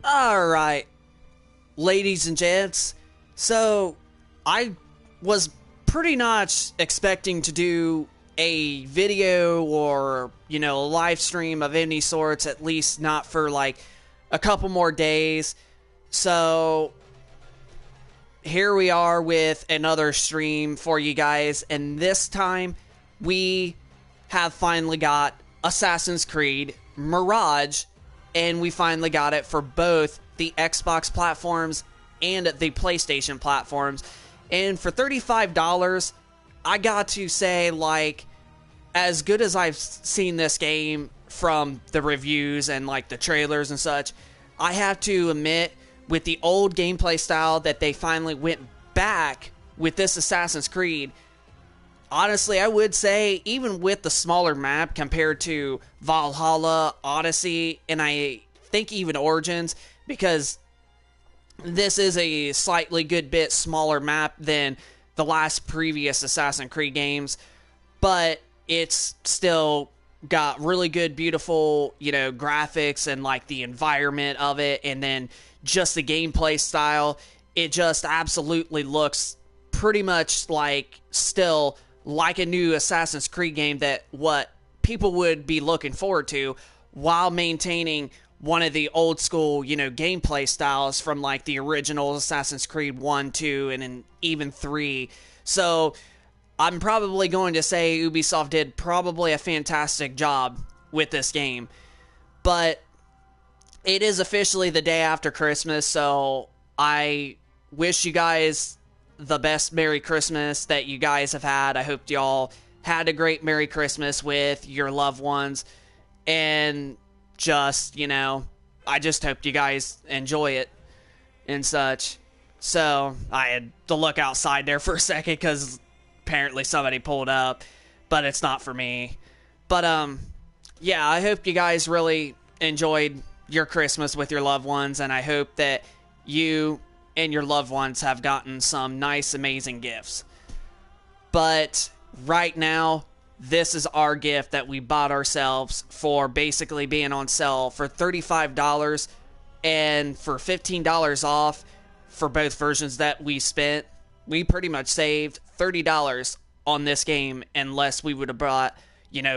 Alright, ladies and gents, so I was pretty much expecting to do a video or, a live stream of any sorts, at least not for like a couple more days. So here we are with another stream for you guys, and this time we have finally got Assassin's Creed Mirage, and we finally got it for both the Xbox platforms and the PlayStation platforms. And for $35, I got to say, like, as good as I've seen this game from the reviews and like the trailers and such, I have to admit, with the old gameplay style that they finally went back with this Assassin's Creed, honestly, I would say, even with the smaller map compared to Valhalla, Odyssey, and I think even Origins, because this is a slightly good bit smaller map than the last previous Assassin's Creed games, but it's still got really good, beautiful, graphics and like the environment of it, and then just the gameplay style. It just absolutely looks pretty much like still like a new Assassin's Creed game, that what people would be looking forward to, while maintaining one of the old school, gameplay styles from like the original Assassin's Creed 1, 2, and then even 3. So I'm probably going to say Ubisoft did probably a fantastic job with this game. But it is officially the day after Christmas, so I wish you guys the best Merry Christmas that you guys have had. I hope y'all had a great Merry Christmas with your loved ones, and just, I just hope you guys enjoy it and such. So I had to look outside there for a second because apparently somebody pulled up, but it's not for me. But yeah, I hope you guys really enjoyed your Christmas with your loved ones, and I hope that you and your loved ones have gotten some nice, amazing gifts. But right now, this is our gift that we bought ourselves for basically being on sale for $35 and for $15 off for both versions that we spent. We pretty much saved $30 on this game, unless we would have bought,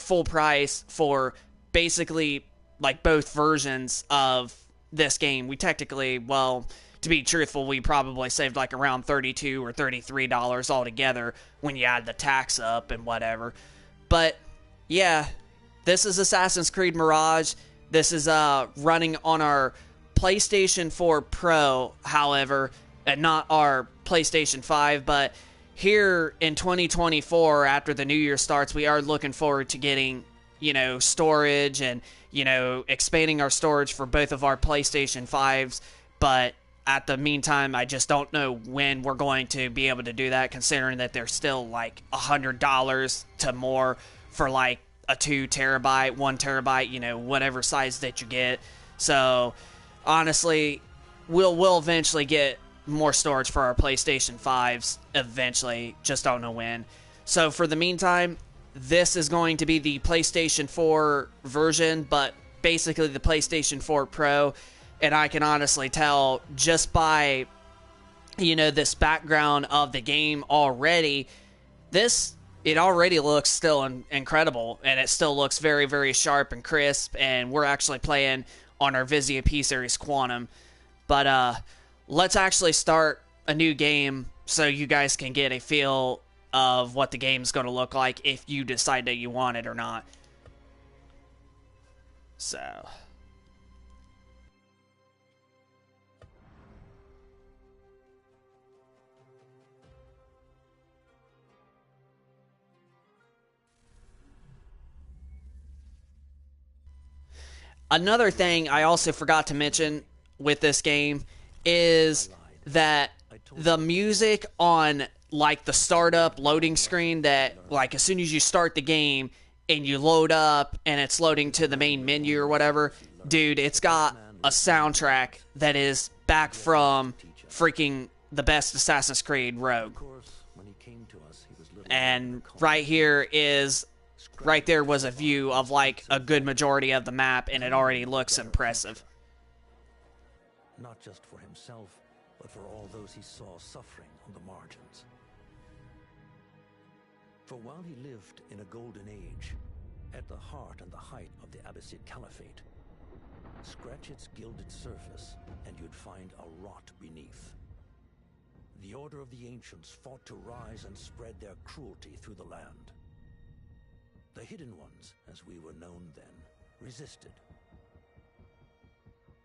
full price for basically like both versions of this game. We technically, well, to be truthful, we probably saved like around $32 or $33 altogether when you add the tax up and whatever. But yeah, this is Assassin's Creed Mirage. This is running on our PlayStation 4 Pro, however, and not our PlayStation 5. But here in 2024, after the new year starts, we are looking forward to getting, storage and, expanding our storage for both of our PlayStation 5s. But at the meantime, I just don't know when we're going to be able to do that, considering that they're still like $100 to more for like a 2 terabyte, 1 terabyte, whatever size that you get. So honestly, we'll eventually get more storage for our PlayStation 5s eventually, just don't know when. So for the meantime, this is going to be the PlayStation 4 version, but basically the PlayStation 4 Pro. And I can honestly tell just by, this background of the game already, it already looks still incredible, and it still looks very, very sharp and crisp, and we're actually playing on our Vizia P-Series Quantum. But let's actually start a new game so you guys can get a feel of what the game's going to look like if you decide that you want it or not. So another thing I also forgot to mention with this game is that the music on like the startup loading screen, that like as soon as you start the game and you load up and it's loading to the main menu or whatever, dude, it's got a soundtrack that is back from freaking the best Assassin's Creed Rogue. And right here is right there was a view of like a good majority of the map, and it already looks impressive. not just for himself, but for all those he saw suffering on the margins. For while he lived in a golden age, at the heart and the height of the Abbasid Caliphate, scratch its gilded surface and you'd find a rot beneath. The Order of the Ancients fought to rise and spread their cruelty through the land. The Hidden Ones, as we were known then, resisted,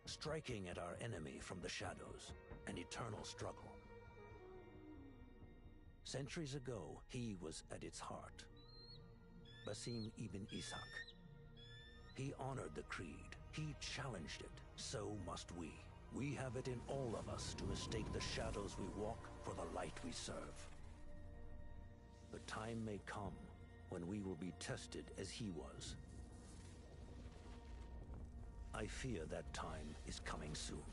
striking at our enemy from the shadows, an eternal struggle. Centuries ago, he was at its heart. Basim ibn Ishaq. He honored the creed. He challenged it. So must we. We have it in all of us to mistake the shadows we walk for the light we serve. The time may come when we will be tested as he was. I fear that time is coming soon.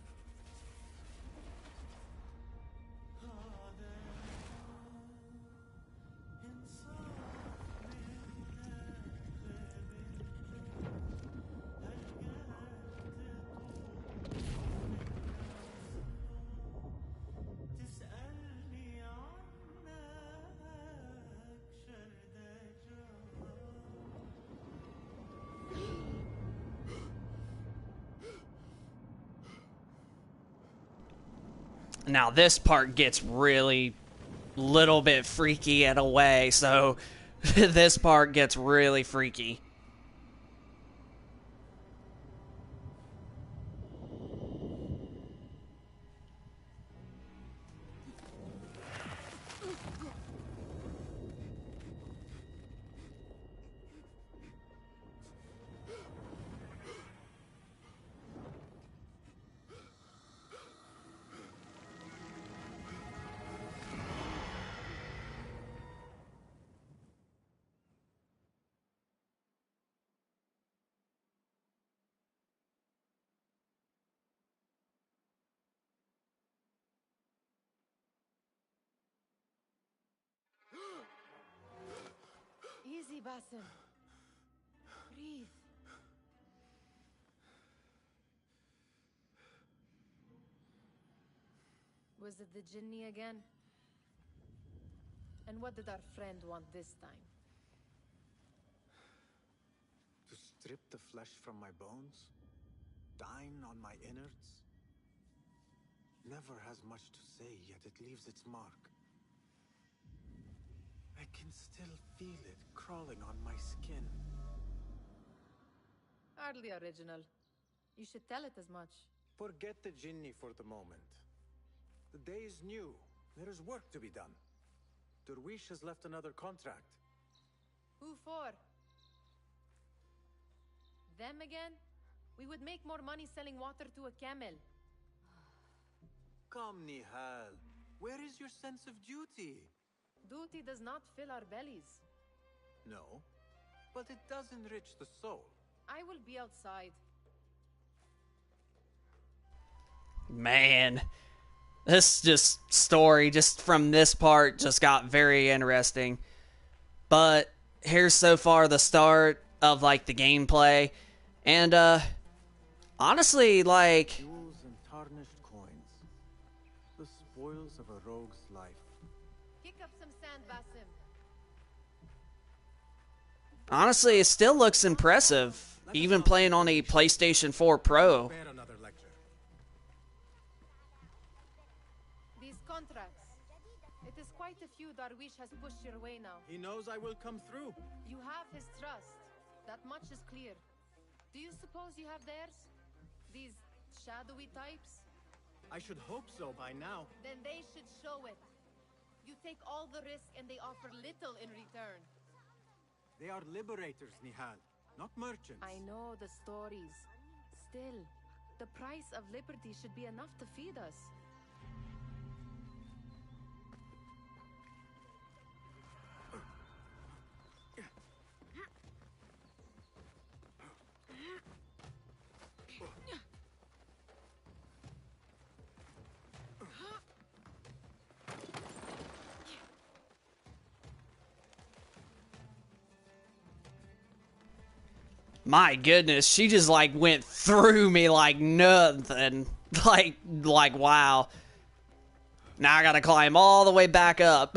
Now this part gets really little bit freaky in a way, so this part gets really freaky. Easy, Basim. Breathe. Was it the Jinni again? And what did our friend want this time? To strip the flesh from my bones? Dine on my innards? Never has much to say, yet it leaves its mark. I can still feel it crawling on my skin. Hardly original. You should tell it as much. Forget the Jinni for the moment. The day is new. There is work to be done. Derwish has left another contract. Who for? Them again? We would make more money selling water to a camel. Come, Nihal. Where is your sense of duty? Duty does not fill our bellies. No, but it does enrich the soul. I will be outside. Man, this story just from this part just got very interesting. But here's so far the start of like the gameplay, and honestly, like, Jewels and tarnished coins, the spoils of a rogue's life. Kick up some sand, Basim. honestly, it still looks impressive, even playing on a PlayStation 4 Pro. Bear another lecture. These contracts. It is quite a few Darwish has pushed your way now. He knows I will come through. You have his trust. That much is clear. Do you suppose you have theirs? These shadowy types? I should hope so by now. Then they should show it. You take all the risk and they offer little in return. They are liberators, Nihal, not merchants. I know the stories. Still, the price of liberty should be enough to feed us. My goodness, she just like went through me like nothing. Like, wow. Now I gotta climb all the way back up.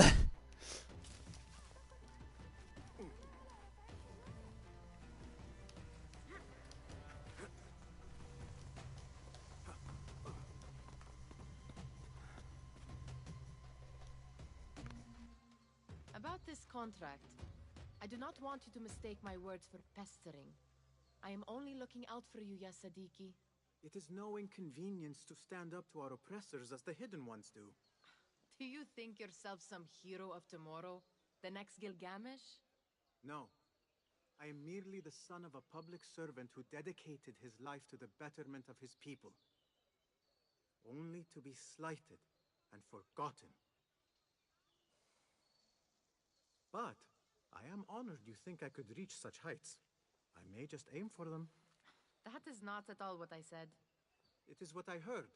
About this contract, I do not want you to mistake my words for pestering. I am only looking out for you, ya Sadiki. It is no inconvenience to stand up to our oppressors as the Hidden Ones do. Do you think yourself some hero of tomorrow? The next Gilgamesh? No. I am merely the son of a public servant who dedicated his life to the betterment of his people. Only to be slighted and forgotten. But I am honored you think I could reach such heights. I may just aim for them. That is not at all what I said. It is what I heard.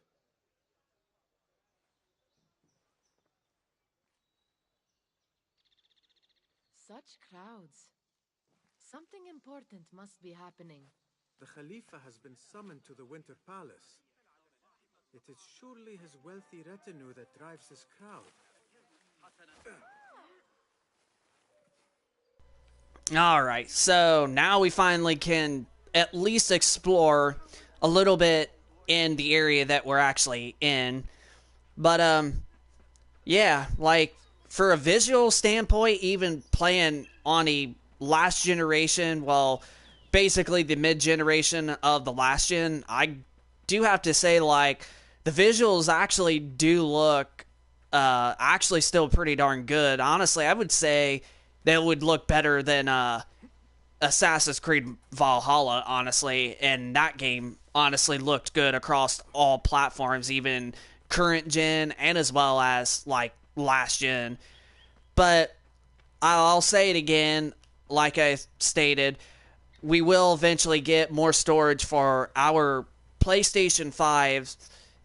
Such crowds. Something important must be happening. The Khalifa has been summoned to the Winter Palace. It is surely his wealthy retinue that drives this crowd. Alright, so now we finally can at least explore a little bit in the area that we're actually in. But, yeah, like, for a visual standpoint, even playing on a last generation, well, basically the mid-generation of the last gen, I do have to say, like, the visuals actually do look, actually still pretty darn good. Honestly, I would say they would look better than, Assassin's Creed Valhalla, honestly, and that game honestly looked good across all platforms, even current gen and as well as, like, last gen. But I'll say it again, like I stated, we will eventually get more storage for our PlayStation 5s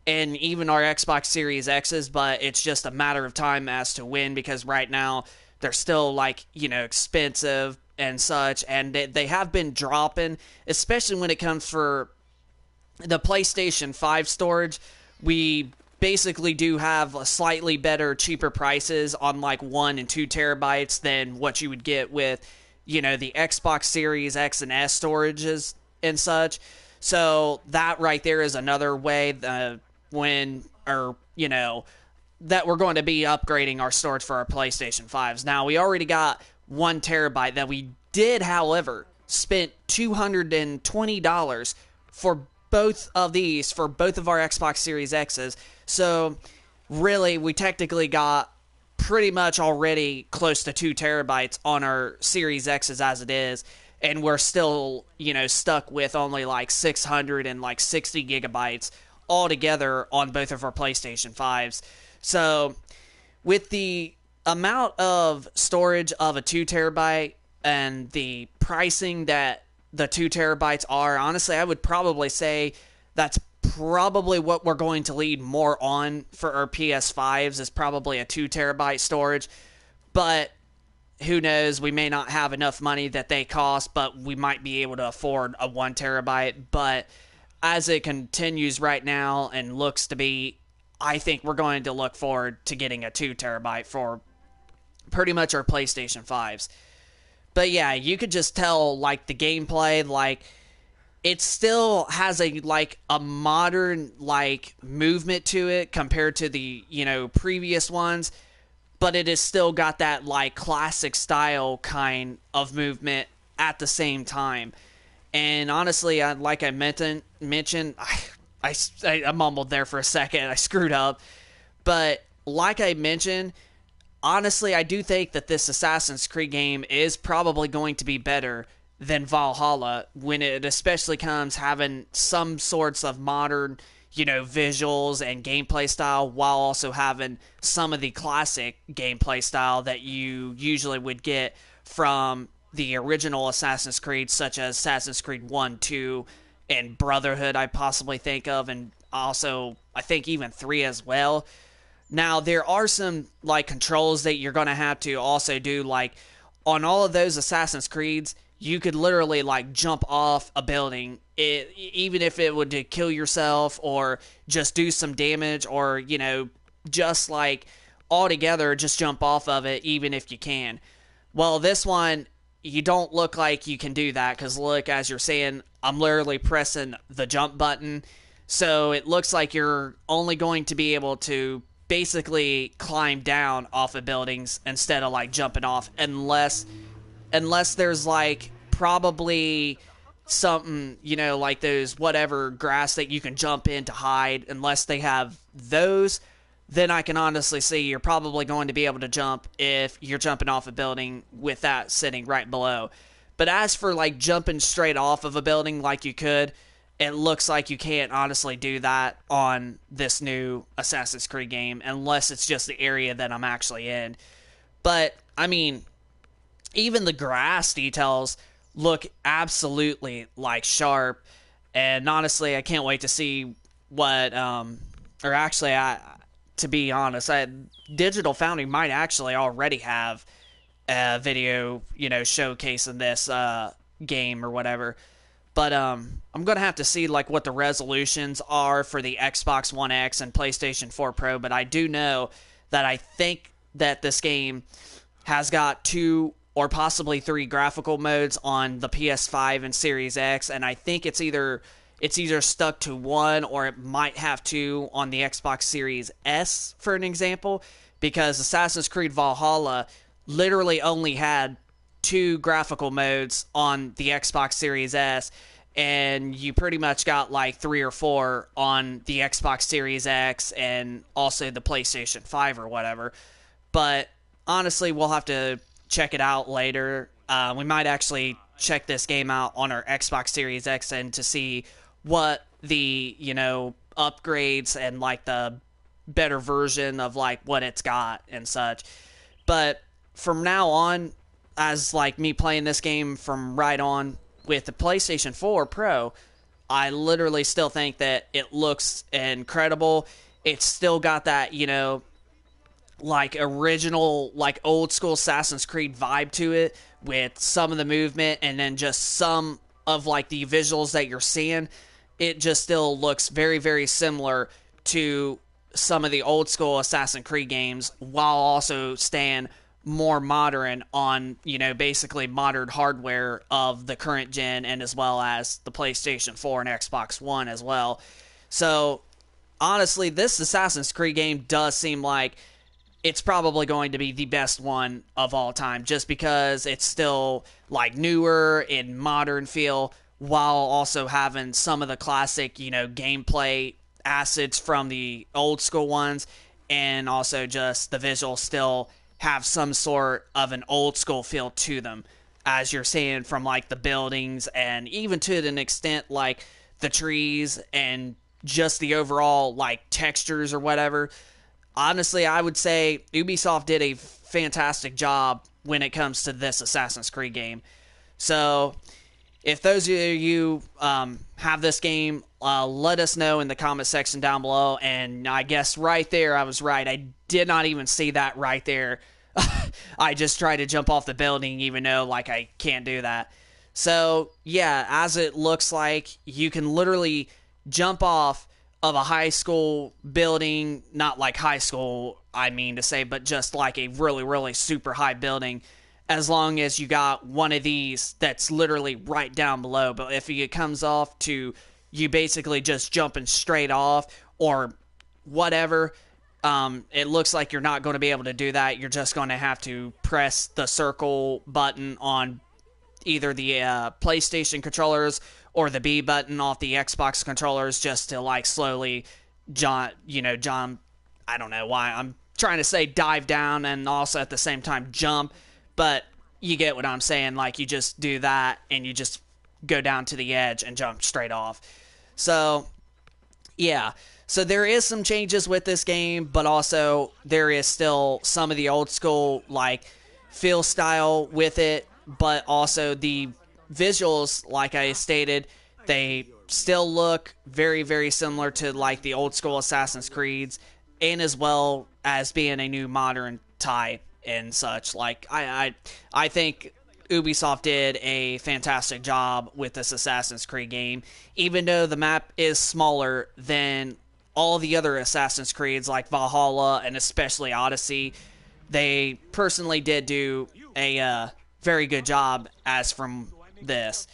and even our Xbox Series X's, but it's just a matter of time as to when, because right now they're still, like, you know, expensive and such, and they have been dropping, especially when it comes for the PlayStation 5 storage. We basically do have a slightly better, cheaper prices on, like, 1 and 2 terabytes than what you would get with, you know, the Xbox Series X and S storages and such. So that right there is another way that we're going to be upgrading our storage for our PlayStation 5s. Now, we already got 1 terabyte that we did, however, spent $220 for both of these, for both of our Xbox Series X's. So, really, we technically got pretty much already close to 2 terabytes on our Series X's as it is, and we're still, you know, stuck with only like 660 gigabytes altogether on both of our PlayStation 5s. So, with the amount of storage of a 2 terabyte and the pricing that the 2 terabytes are, honestly, I would probably say that's probably what we're going to lead more on for our PS5s, is probably a 2 terabyte storage. But who knows, we may not have enough money that they cost, but we might be able to afford a 1 terabyte. But as it continues right now and looks to be, I think we're going to look forward to getting a 2 terabyte for pretty much our PlayStation 5s. But yeah, you could just tell, like, the gameplay, like, it still has a modern, like, movement to it compared to the, you know, previous ones, but it has still got that, like, classic style kind of movement at the same time. And honestly, like I mentioned, I mumbled there for a second, I screwed up, but like I mentioned, honestly, I do think that this Assassin's Creed game is probably going to be better than Valhalla when it especially comes having some sorts of modern, you know, visuals and gameplay style, while also having some of the classic gameplay style that you usually would get from the original Assassin's Creed, such as Assassin's Creed 1, 2, and Brotherhood, I possibly think of, and also, I think even 3 as well. Now, there are some, like, controls that you're going to have to also do, like, on all of those Assassin's Creeds, you could literally like jump off a building, even if it would to kill yourself or just do some damage, or just like altogether just jump off of it even if you can. Well, this one, you don't look like you can do that, because look, as you're saying, I'm literally pressing the jump button, so it looks like you're only going to be able to basically climb down off of buildings instead of like jumping off, unless there's like probably something, like those whatever grass that you can jump in to hide. Unless they have those, then I can honestly see you're probably going to be able to jump if you're jumping off a building with that sitting right below. But as for like jumping straight off of a building like you could, it looks like you can't honestly do that on this new Assassin's Creed game, unless it's just the area that I'm actually in. But, I mean, even the grass details look absolutely like sharp, and honestly, I can't wait to see what, to be honest, Digital Foundry might actually already have a video, showcasing this game or whatever. But I'm going to have to see like what the resolutions are for the Xbox One X and PlayStation 4 Pro, but I do know that I think that this game has got 2 or possibly 3 graphical modes on the PS5 and Series X, and I think it's either stuck to 1 or it might have 2 on the Xbox Series S, for an example, because Assassin's Creed Valhalla literally only had 2 graphical modes on the Xbox Series S, and you pretty much got like 3 or 4 on the Xbox Series X and also the PlayStation 5 or whatever. But honestly, we'll have to check it out later. We might actually check this game out on our Xbox Series X and to see what the, upgrades and like the better version of like what it's got and such. But from now on, as like me playing this game from right on with the PlayStation 4 Pro, I literally still think that it looks incredible. It's still got that, like original, like old school Assassin's Creed vibe to it, with some of the movement and then just some of like the visuals that you're seeing. It just still looks very, very similar to some of the old school Assassin's Creed games, while also staying more modern on, basically modern hardware of the current gen, and as well as the PlayStation 4 and Xbox One as well. So, honestly, this Assassin's Creed game does seem like it's probably going to be the best one of all time, just because it's still, like, newer and modern feel, while also having some of the classic, gameplay assets from the old school ones, and also just the visuals still have some sort of an old school feel to them, as you're seeing from like the buildings, and even to an extent like the trees and just the overall like textures or whatever. Honestly, I would say Ubisoft did a fantastic job when it comes to this Assassin's Creed game. So if those of you have this game, let us know in the comment section down below. And I guess right there, I was right. I did not even see that right there. I just tried to jump off the building, even though like I can't do that. So yeah, as it looks like, you can literally jump off of a high school building, not like high school, I mean to say, but just like a really, really super high building, as long as you got one of these that's literally right down below. But if it comes off to you basically just jumping straight off or whatever, it looks like you're not going to be able to do that. You're just going to have to press the circle button on either the PlayStation controllers or the B button off the Xbox controllers, just to like slowly John, I don't know why I'm trying to say dive down and also at the same time jump, but you get what I'm saying. Like, you just do that and you just go down to the edge and jump straight off. So yeah, so there is some changes with this game, but also there is still some of the old school like feel style with it, but also the visuals, like I stated, they still look very, very similar to like the old school Assassin's Creeds, and as well as being a new modern type and such. Like I think Ubisoft did a fantastic job with this Assassin's Creed game, even though the map is smaller than all the other Assassin's Creeds like Valhalla and especially Odyssey. They personally did do a very good job as from this.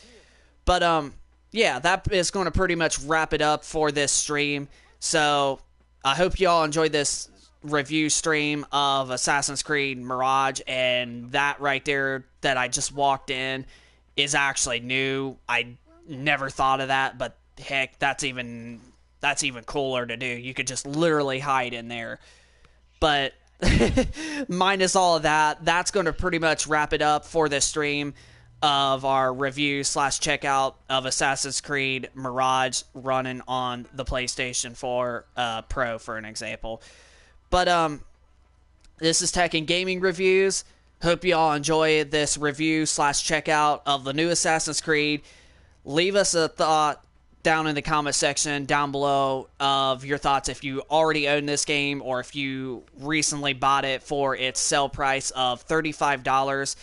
But yeah, that is going to pretty much wrap it up for this stream. So I hope you all enjoyed this review stream of Assassin's Creed Mirage, and that right there that I just walked in is actually new. I never thought of that, but heck, that's even cooler to do. You could just literally hide in there. But minus all of that, that's going to pretty much wrap it up for this stream of our review / checkout of Assassin's Creed Mirage running on the PlayStation 4 Pro, for an example. But this is Tech and Gaming Reviews. Hope you all enjoy this review / checkout of the new Assassin's Creed. Leave us a thought down in the comment section down below of your thoughts if you already own this game or if you recently bought it for its sale price of $35,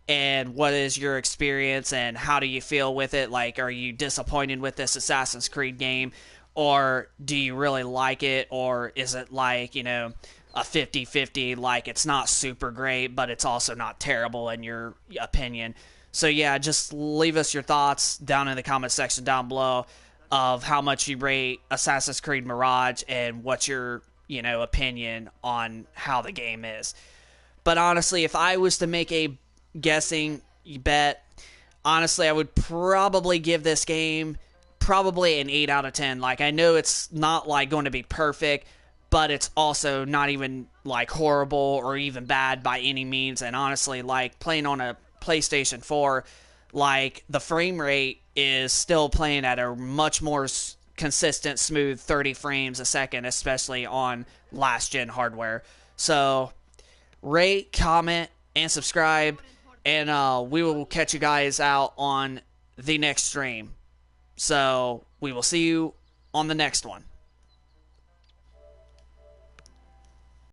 and what is your experience and how do you feel with it. Like, are you disappointed with this Assassin's Creed game, or do you really like it, or is it like, you know, a 50-50, like it's not super great but it's also not terrible in your opinion. So yeah, just leave us your thoughts down in the comment section down below of how much you rate Assassin's Creed Mirage and what's your, you know, opinion on how the game is. But honestly, if I was to make a guessing bet, honestly, I would probably give this game probably an 8 out of 10. Like, I know it's not like going to be perfect, but it's also not even like horrible or even bad by any means. And honestly, like playing on a PlayStation 4, like the frame rate is still playing at a much more consistent, smooth 30 frames a second, especially on last gen hardware. So rate, comment, and subscribe, and we will catch you guys out on the next stream. So we will see you on the next one.